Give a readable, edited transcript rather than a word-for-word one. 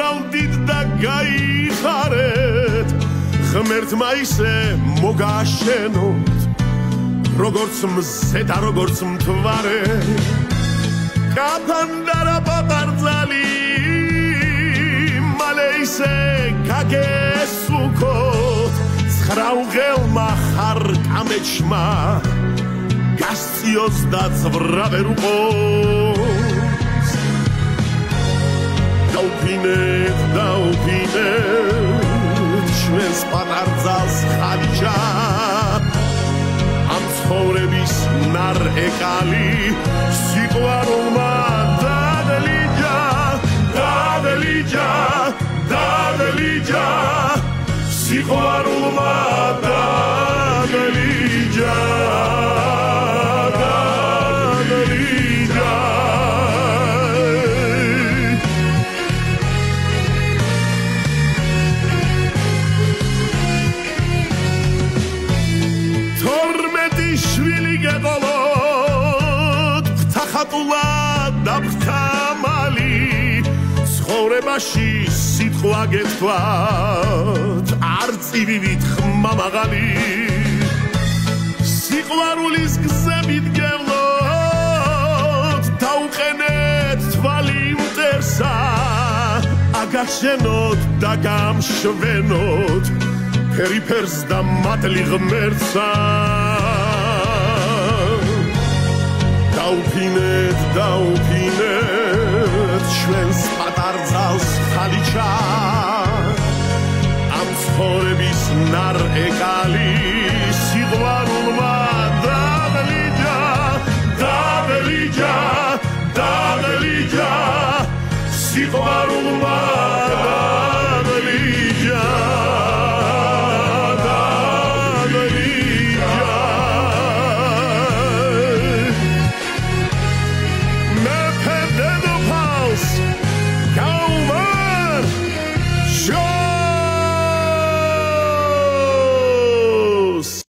მოვსწრალდით და გაიხარეთ ღმერთმა ისე მოგაშენოთ როგორც მზე და როგორც მთვარე კაფანდარა პატარძალი მალე ისე გაგესუქოთ ცხრაუღელმა ხარკამეჩმა გასციოს და ძვრა ვერ უყოს დაუფინეთ ჩვენს პატარძალს ხალიჩა ამ ცხოვრების ნარეკალი სიყვარულმა დადლიჯა სიყვარულმა დადლიჯა ცხოვრებაში სიტყვა გეთქვათ არ წივივით ხმა მაღალი სიყვარულის გზებით გევლოთ დაუყენეთ თვალი მტერსა აგახსენოთ და გამშვენოთ ფერიფერს და მატლი ღმერთსა დაუფინეთ ჩვენს პატარძალს ხალიჩა ამ ცხოვრების ნარეკალი